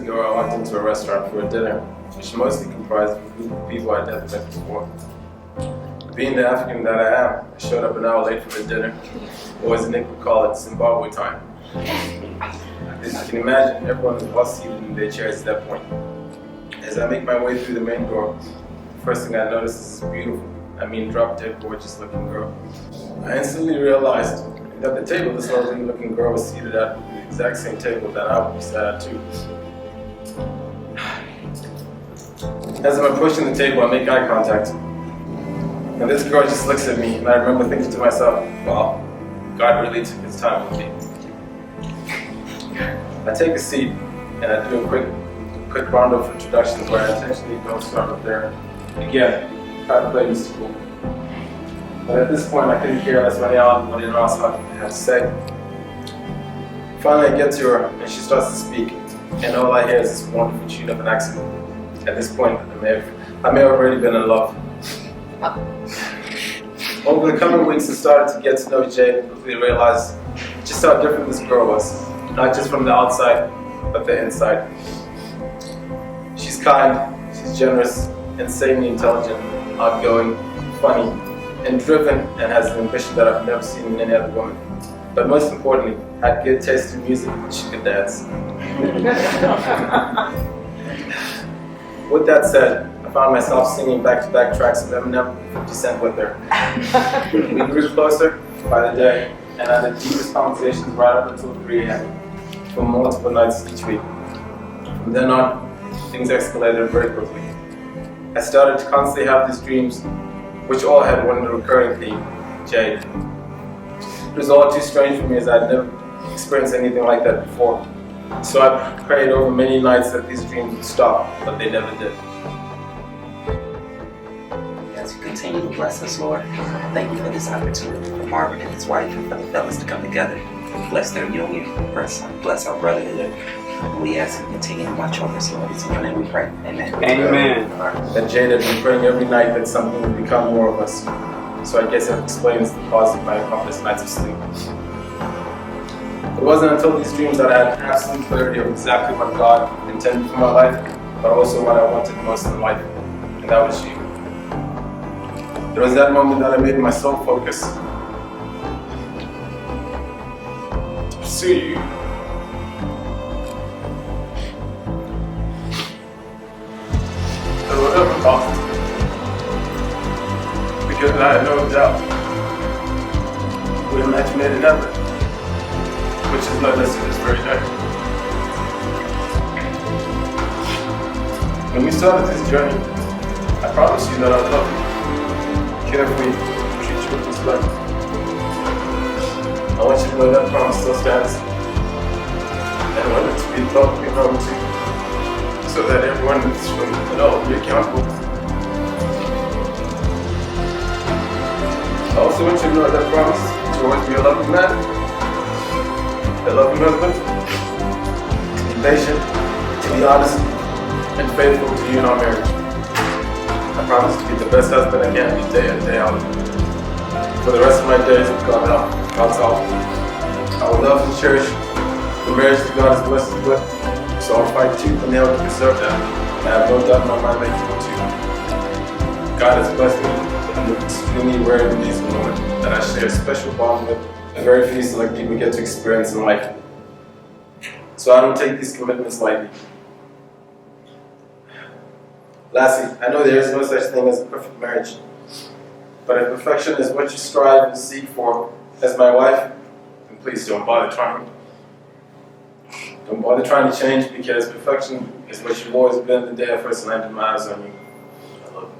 ago, I walked into a restaurant for a dinner, which mostly comprised of a group of people I'd never met before. Being the African that I am, I showed up an hour late for the dinner, or as Nick would call it, Zimbabwe time. As you can imagine, everyone was well seated in their chairs at that point. As I make my way through the main door, the first thing I notice is this beautiful, drop-dead gorgeous looking girl. I instantly realized that the table this lovely looking girl was seated at was the exact same table that I would be sat at too. As I'm approaching the table, I make eye contact. And this girl just looks at me, and I remember thinking to myself, wow, God really took his time with me. I take a seat, and I do a quick round of introductions where I intentionally don't start up there. Again, try to play mystical. But at this point, I couldn't care less what anyone else had to say. Finally, I get to her, and she starts to speak, and all I hear is this wonderful tune of an accent. At this point, I may have already been in love. Over the coming weeks, I started to get to know Jade and quickly realized just how different this girl was, not just from the outside, but the inside. She's kind, she's generous, insanely intelligent, outgoing, funny, and driven, and has an ambition that I've never seen in any other woman. But most importantly, had good taste in music and she could dance. With that said, I found myself singing back-to-back tracks of Eminem and 50 Cent with her. We grew closer by the day, and had the deepest conversations right up until 3 a.m. for multiple nights each week. From then on, things escalated very quickly. I started to constantly have these dreams, which all had one recurring theme, Jade. It was all too strange for me as I'd never experienced anything like that before. So I prayed over many nights that these dreams would stop, but they never did. As you continue to bless us, Lord, thank you for this opportunity for Marvin and his wife and for the fellas to come together. Bless their union, bless our brotherhood. We ask you to continue to watch over us, Lord. It's in your name we pray. Amen. Amen. That Jade had been praying every night that something would become more of us. So I guess that explains the cause of my countless nights of sleep. It wasn't until these dreams that I had absolute clarity of exactly what God intended for my life, but also what I wanted most in life, and that was you. It was that moment that I made my sole focus to pursue you. At whatever cost, because I had no doubt we were meant to made in heaven, which has led us to this very day. When we started this journey, I promised you that I'd love you, care for you, treat you with respect. I want you to know that promise still stands, and I want it to be publicly known too, so that everyone in this room can all be accountable. I also want you to know that promise to always be a loving man, a loving husband, to be patient, to be honest, and faithful to you in our marriage. I promise to be the best husband I can be day in, day out. For the rest of my days with God's help, I will love and cherish the marriage that God has blessed us with, so I'll fight tooth and nail to preserve that, and I have no doubt in my mind that you will too. God has blessed me with an extremely rare and amazing woman that I share a special bond with, and very few select people get to experience in life. So I don't take these commitments lightly. Lastly, I know there is no such thing as a perfect marriage, but if perfection is what you strive and seek for as my wife, then please don't bother trying. Don't bother trying to change, because perfection is what you've always been the day I first landed my eyes on you. I love you.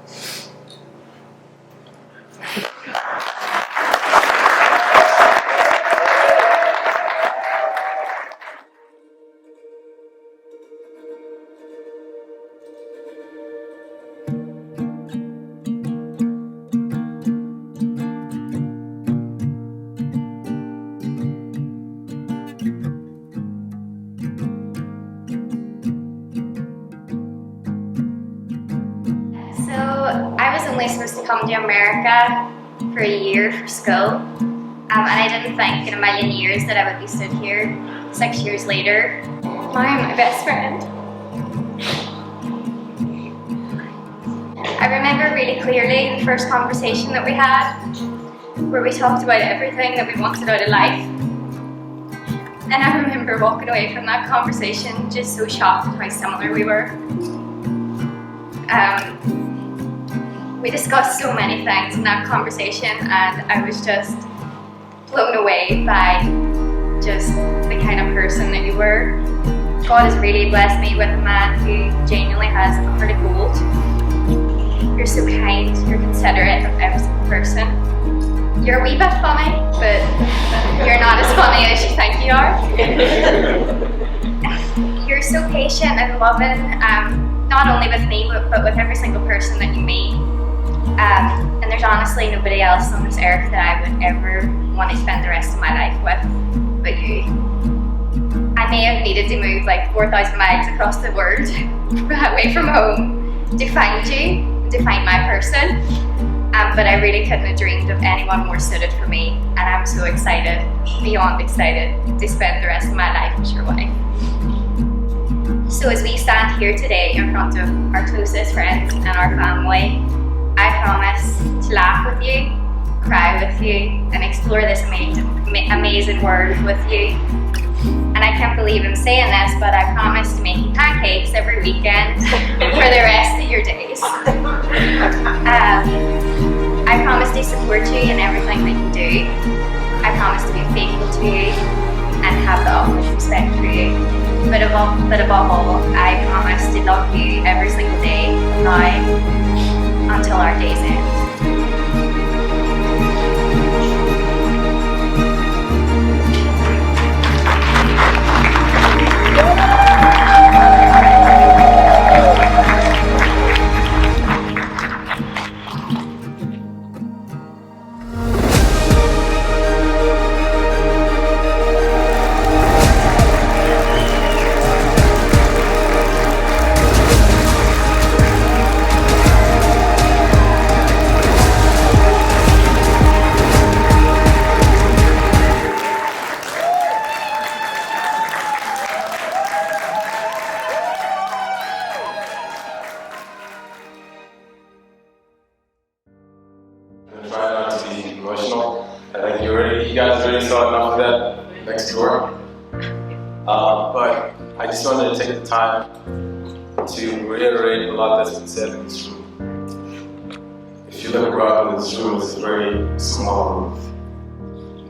I was only supposed to come to America for a year for school, and I didn't think in a million years that I would be stood here 6 years later. Hi, my best friend. I remember really clearly the first conversation that we had, where we talked about everything that we wanted out of life. And I remember walking away from that conversation just so shocked at how similar we were. We discussed so many things in that conversation, and I was just blown away by just the kind of person that you were. God has really blessed me with a man who genuinely has a heart of gold. You're so kind, you're considerate of every single person. You're a wee bit funny, but you're not as funny as you think you are. You're so patient and loving, not only with me, but with every single person that you meet. And there's honestly nobody else on this earth that I would ever want to spend the rest of my life with but you. I may have needed to move like 4,000 miles across the world away from home to find you, to find my person. But I really couldn't have dreamed of anyone more suited for me, and I'm so excited, beyond excited, to spend the rest of my life as your wife. So as we stand here today in front of our closest friends and our family, I promise to laugh with you, cry with you, and explore this amazing world with you. And I can't believe I'm saying this, but I promise to make you pancakes every weekend for the rest of your days. I promise to support you in everything that you do. I promise to be faithful to you and have the utmost respect for you. But above all, I promise to love you every single day now until our days end. Try not to be emotional. I think you guys already saw enough of that next door. But I just wanted to take the time to reiterate a lot that's been said in this room. If you look around in this room, it's a very small room.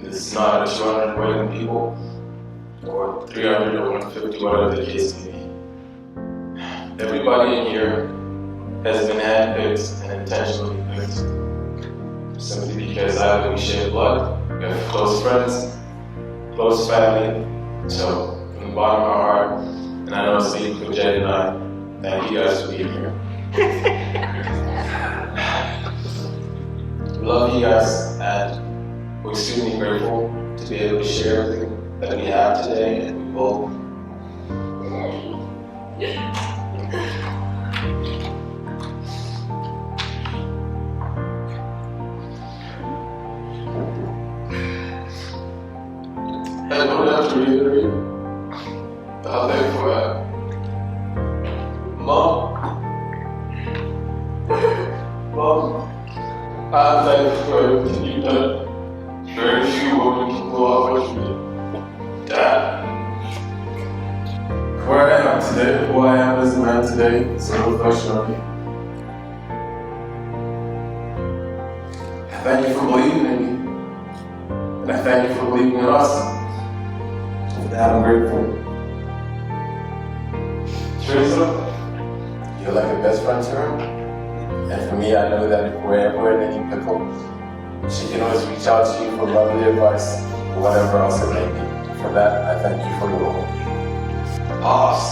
It's not 200 million people, or 300 or 150, whatever the case may be. Everybody in here has been handpicked and intentionally picked. Simply because either we share blood, we have close friends, close family. So, from the bottom of our heart, and I know I'm speaking for Jade and I, thank you guys for being here. We love you guys, and we're extremely grateful to be able to share everything that we have today, and we will. I don't have to reiterate how thankful I am. Mom, I'm thankful for everything you've done. Very few women can go out what you did. Dad, where I am today, who I am as a man today, is a reflection on you. I thank you for believing in me, and I thank you for believing in us. For that, I'm grateful. Teresa, you're like a best friend to her. And for me, I know that if we're ever in any pickle, she can always reach out to you for lovely advice or whatever else it may be. For that, I thank you for your role. Pops,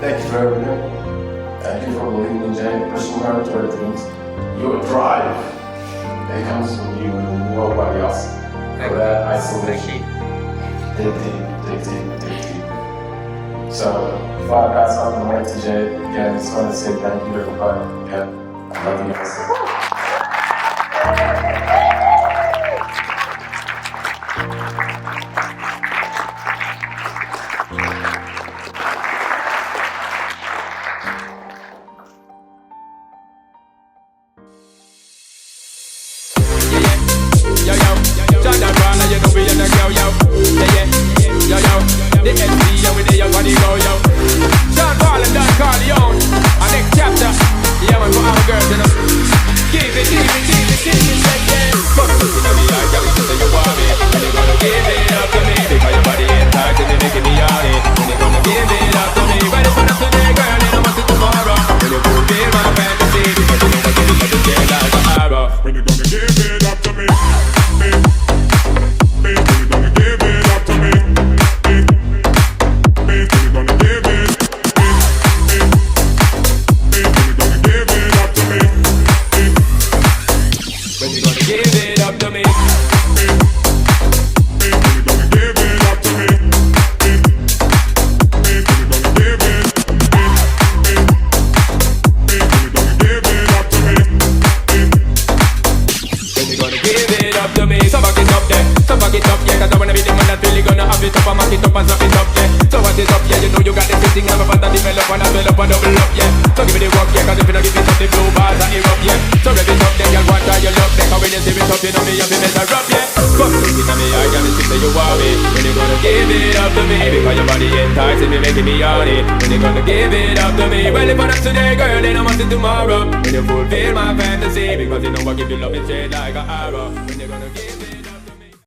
thank you for everything. Thank you for believing in Jane, pushing her to her dreams. Your drive, it comes from you and nobody else. For that, I salute you. Dig deep. So, before I pass on the mic to Jade, again, I just want to say thank you to everybody. Again, I love you guys. yo yo. Shut up, brother, you know we in the go, yo. Yeah, yeah, yo yo. The SC, yo, we there, for the go, yo. Sean Paul and Don Corleone. Our next chapter, yeah, man, for our girls, you know. Give it, yeah. Fuck you, you know me, I got me to say you want me. When you gonna give it up to me? Because your body is tight and you're making me horny. When you gonna give it up to me? Ready for the today, girl, and I'm to tomorrow. When you fulfill my fantasy, because you know I give it up to you like an arrow. When you gonna give it up to me? When you gonna give it up to me? When you gonna give it? When you gonna give it up to me? You know me, you feel better up, yeah. Come look into me, I got it, say you want me. When you gonna give it up to me? Because your body enticing me, making me horny. When you gonna give it up to me? Well, if I'm not today, girl, then I'm on to tomorrow. When you fulfill my fantasy, because you know I give you love and shade like an arrow. When you gonna give